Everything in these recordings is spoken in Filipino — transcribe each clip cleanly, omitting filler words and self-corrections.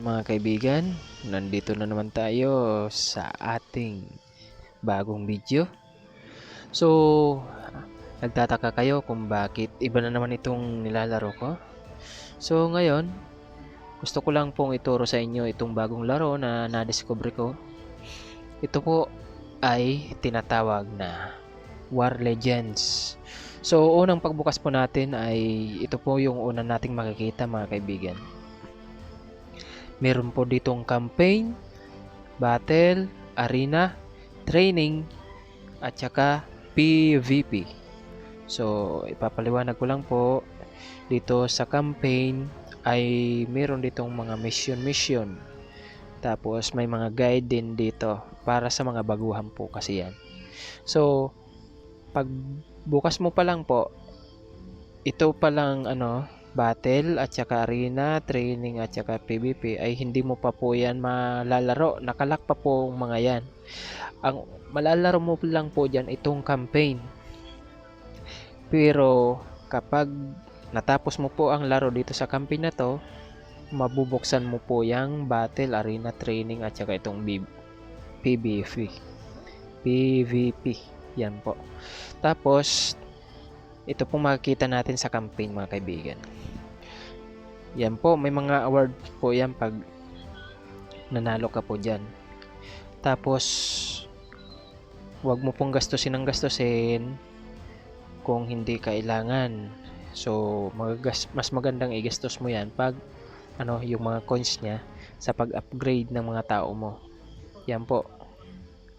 Mga kaibigan, nandito na naman tayo sa ating bagong video. So, nagtataka kayo kung bakit iba na naman itong nilalaro ko. So, ngayon, gusto ko lang pong ituro sa inyo itong bagong laro na nadiscover ko. Ito po ay tinatawag na War Legends. So, unang pagbukas po natin ay ito po yung una nating makikita, mga kaibigan. Meron po ditong campaign, battle, arena, training, at saka PvP. So, ipapaliwanag ko lang po, dito sa campaign ay meron ditong mga mission. Tapos may mga guide din dito para sa mga baguhan po kasi yan. So, pag bukas mo pa lang po, ito pa lang battle at saka arena, training at saka PvP ay hindi mo pa po yan malalaro. Nakalak pa po mga yan. Ang malalaro mo lang po dyan itong campaign. Pero kapag natapos mo po ang laro dito sa campaign na to, mabubuksan mo po yung battle, arena, training at saka itong PvP. Yan po. Tapos ito pong makikita natin sa campaign, mga kaibigan. Yan po, may mga award po yan pag nanalo ka po dyan. Tapos huwag mo pong gastusin kung hindi kailangan. So mas magandang igastos mo yan pag yung mga coins nya sa pag-upgrade ng mga tao mo. Yan po,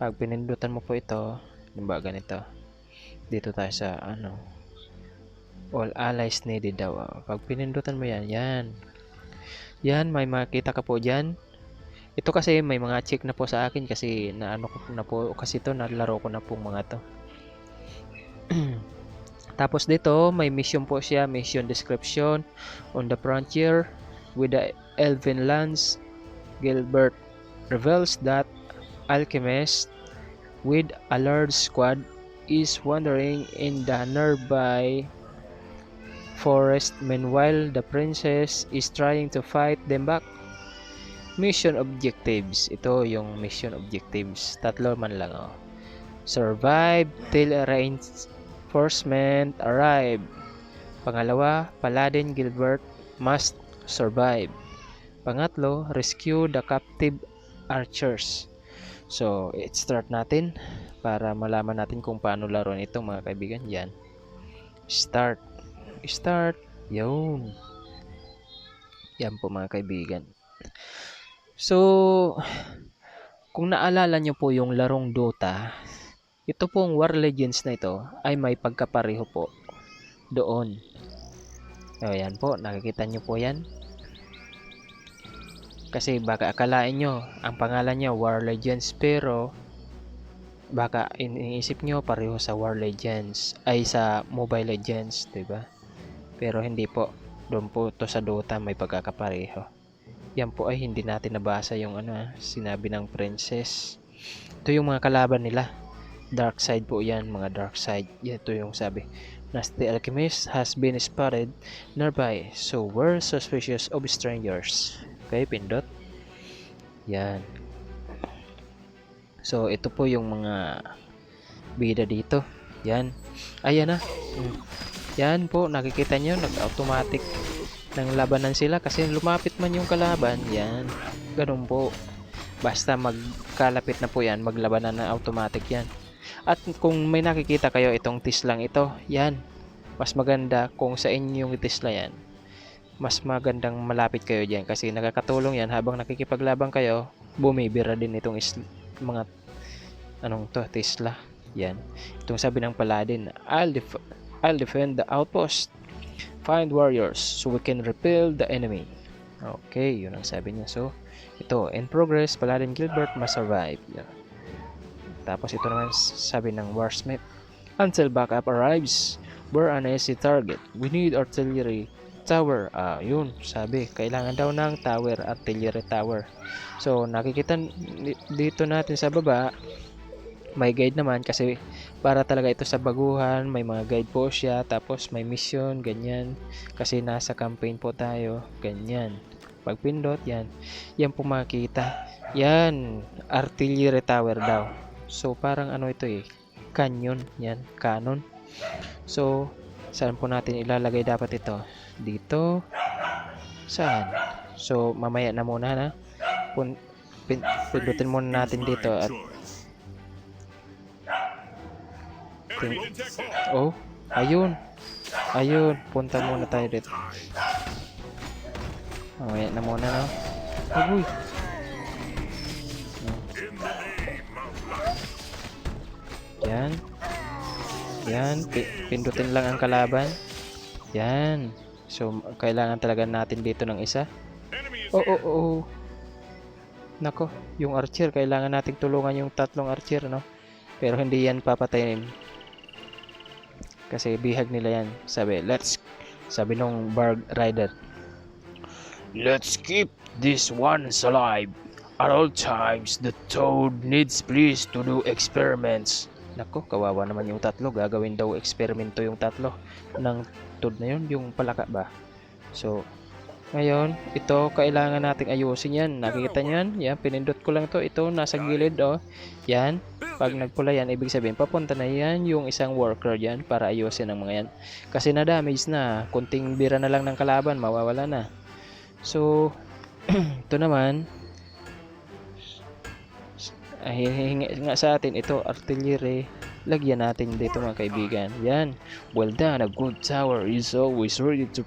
pag pinindutan mo po ito, diba ganito, dito tayo sa all allies needed daw. Pag pinindutan mo yan, may makita ka po dyan. Ito kasi may mga check na po sa akin kasi ko na po kasi to, nalaro ko na po mga to. Tapos dito may mission po siya, mission description. On the frontier with the Elven lands, Gilbert reveals that alchemist with a large squad is wandering in the nearby forest. Meanwhile, the princess is trying to fight them back. Mission objectives. Ito yung mission objectives. Tatlo man lang. Survive till reinforcement arrive. Pangalawa, Paladin Gilbert must survive. Pangatlo, rescue the captive archers. So, start natin para malaman natin kung paano laro nito, mga kaibigan. Yan. Start. Yun. Yan po, mga kaibigan. So, kung naalala nyo po yung larong Dota, ito pong War Legends na ito ay may pagkapareho po doon. Ayan po, nakikita nyo po yan. Kasi baka akalain nyo, ang pangalan nyo War Legends, pero baka iniisip nyo pareho sa War Legends, ay sa Mobile Legends, diba? Pero hindi po. Doon po to sa Dota may pagkakapareho. Yan po ay hindi natin nabasa yung sinabi ng princess. Ito yung mga kalaban nila. Dark side po yan, mga dark side. Ito yung sabi. Nasty alchemist has been spotted nearby, so we're suspicious of strangers. Okay, pindot. Yan. So ito po yung mga bida dito. Yan. Ayan na. Yan po, nakikita nyo, nag-automatic ng labanan sila kasi lumapit man yung kalaban. Yan, ganun po. Basta magkalapit na po yan, maglabanan na automatic yan. At kung may nakikita kayo itong tislang ito, yan, mas maganda kung sa inyong tisla yan. Mas magandang malapit kayo dyan kasi nakakatulong yan habang nakikipaglaban kayo, bumibira din itong mga tisla. Yan, itong sabi ng Paladin, I'll defend the outpost. Find warriors so we can repel the enemy. Okay, yun ang sabi niya. So, ito, in progress, Paladin Gilbert must survive. Yeah. Tapos ito naman sabi ng Warsmith. Until backup arrives, we're an easy target. We need artillery tower. Yun, sabi. Kailangan daw ng tower, artillery tower. So, nakikita dito natin sa baba, may guide naman kasi para talaga ito sa baguhan, may mga guide po siya, tapos may mission, ganyan, kasi nasa campaign po tayo, ganyan. Pag pindot, yan. Yan po makikita. Yan, artillery tower daw. So, parang ano ito eh, canyon. Yan, cannon. So, saan po natin ilalagay dapat ito? Dito. Saan? So, mamaya na muna na. Pindutin muna natin dito at oh, ayun. Ayun, punta muna tayo dito. Mamaya na muna na. Agoy. Yan. Yan, pindutin lang ang kalaban. Yan. So, kailangan talaga natin dito ng isa. Oh. Nako, yung archer, kailangan nating tulungan yung tatlong archer, no? Pero hindi yan papatayin. Kasi bihag nila yan. Sabi nung Barg Rider, let's keep this ones alive. At all times, the Toad needs please to do experiments. Nako, kawawa naman yung tatlo. Gagawin daw eksperimento yung tatlo ng Toad na yun, yung palaka ba. So, ngayon, ito kailangan nating ayusin yan. Nakikita nyo yan? Yan, pinindot ko lang to. Ito, nasa gilid, oh. Yan. Pag nagpula yan, ibig sabihin, papunta na yan yung isang worker yan para ayusin ang mga yan. Kasi na-damage na. Kunting bira na lang ng kalaban, mawawala na. So, ito naman, hihingi nga sa atin, ito, artillery. Lagyan natin dito mga kaibigan. Yan. Well done. A good tower is always ready to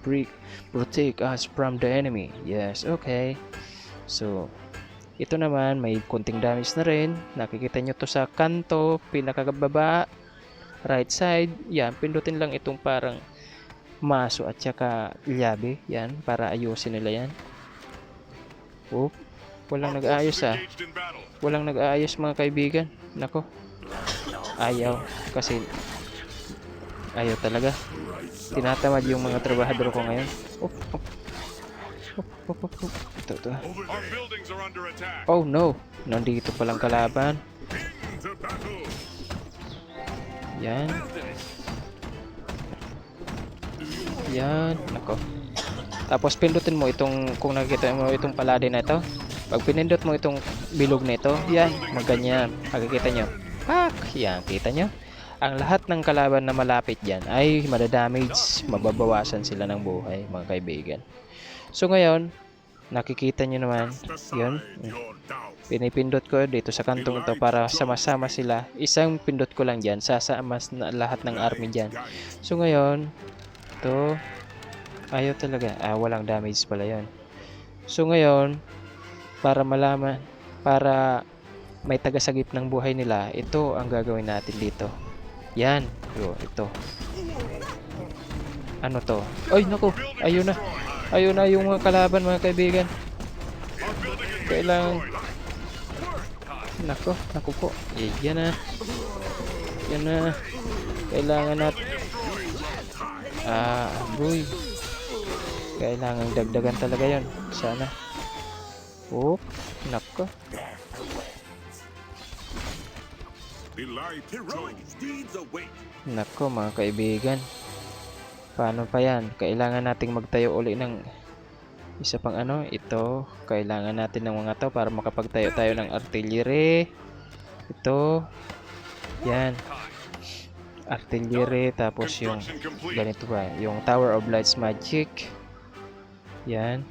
protect us from the enemy. Yes, okay. So, ito naman, may kunting damage na rin. Nakikita nyo to sa kanto, pinakababa, right side. Yan, pindutin lang itong parang maso at saka llabe. Yan, para ayusin nila yan. Oh, walang nag-aayos ah. Walang nag-aayos mga kaibigan. Nako. Ayaw. Kasi ayaw talaga. Tinatamad yung mga trabahador ko ngayon. Ito. Oh no. Nandito palang kalaban. Yan. Yan. Nako. Tapos pindutin mo itong, kung nakikita mo itong paladin na ito. Pag pinindot mo itong bilog na ito, yan, maganyan. Makikita nyo. Yan, kita nyo. Ang lahat ng kalaban na malapit dyan ay madadamage, mababawasan sila ng buhay, mga kaibigan. So ngayon, nakikita nyo naman, yun. Pinipindot ko dito sa kantong ito para sama-sama sila. Isang pindot ko lang dyan, sasama na lahat ng army dyan. So ngayon, ito, ayaw talaga. Walang damage pala yun. So ngayon, para malaman, para may tagasagip ng buhay nila, ito ang gagawin natin dito. Yan. Ito. Ano to? Ay, naku. Ayun na. Ayun na yung mga kalaban, mga kaibigan. Kailangan. Naku po. Yan na. Yan na. Kailangan natin. Boy. Kailangan dagdagan talaga yon. Sana. Oh, nako. Nako mga kaibigan. Paano pa yan? Kailangan nating magtayo uli ng isa pang ano. Ito, kailangan natin ng mga to para makapagtayo tayo ng artillery. Ito. Yan. Artillery. Tapos yung ganito ba? Yung Tower of Lights Magic. Yan.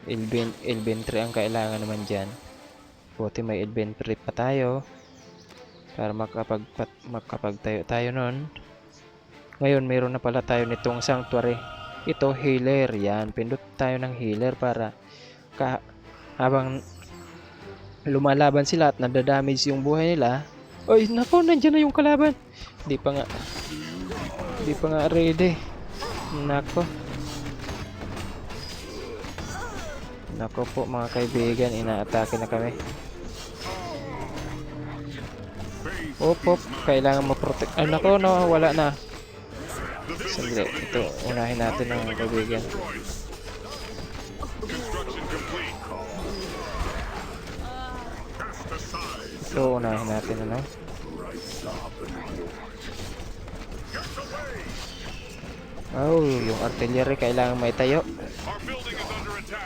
Inventory ang kailangan naman dyan. Buti may inventory pa tayo para makapagtayo tayo nun. Ngayon mayroon na pala tayo nitong sanctuary. Ito healer. Yan, pindot tayo ng healer para habang lumalaban sila at nadadamage yung buhay nila. Oy, nako, nandiyan na yung kalaban. Di pa nga ready. Nako po mga kaibigan, inaatake na kami. Op, kailangan ma-protect. Ay nako, wala na. Saglit, ito, unahin natin ng mga kaibigan. Ito, unahin natin ano. Oh, yung artillery kailangan maitayo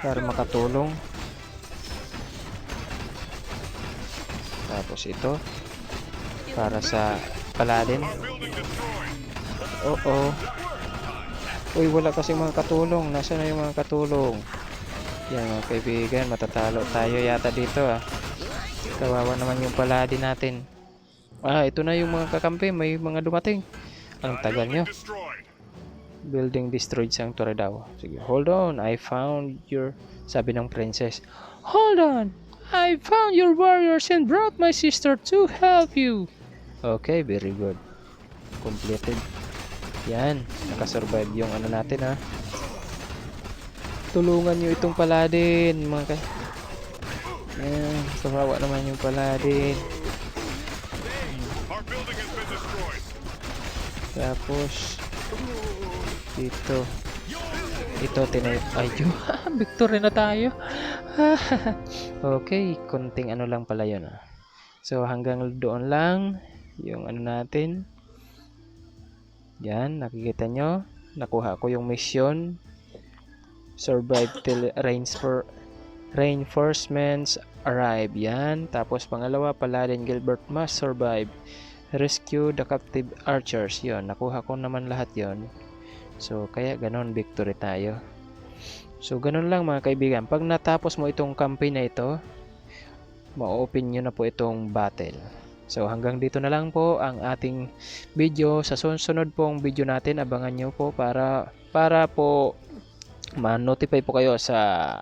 para makatulong. Tapos ito para sa paladin. Oo. Uy, wala kasi mga katulong. Nasaan na yung mga katulong? Yan mga kaibigan, matatalo tayo yata dito ah. Kawawa naman yung paladin natin. Ito na yung mga kakampi. May mga dumating. Ang tagal nyo. Building destroyed sanctuary daw. Sige, hold on. I found your... Sabi ng princess. Hold on. I found your warriors and brought my sister to help you. Okay, very good. Completed. Yan. Nakasurvive yung ano natin ha. Tulungan nyo itong paladin. Yan. Kawawa naman yung paladin. Tapos dito ayun. Victory na tayo. Okay, konting ano lang pala yun So hanggang doon lang yung ano natin. Yan, nakikita nyo, nakuha ko yung mission. Survive till reinforcements arrive. Yan, tapos pangalawa, Paladin Gilbert must survive. Rescue the captive archers. Yon, nakuha ko naman lahat yon. So kaya ganon, victory tayo. So ganon lang mga kaibigan. Pag natapos mo itong campaign na ito, ma-open nyo na po itong battle. So hanggang dito na lang po ang ating video. Sa susunod pong video natin, abangan nyo po para po ma-notify po kayo sa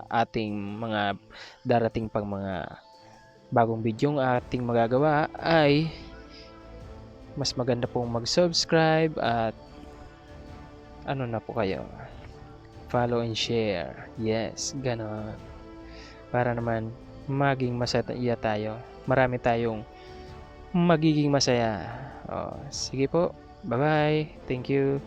ating mga darating pang mga bagong video yung ating magagawa. Ay mas maganda pong mag-subscribe at ano na po kayo, follow and share. Yes, ganon. Para naman maging masaya tayo. Marami tayong magiging masaya. Sige po. Bye-bye. Thank you.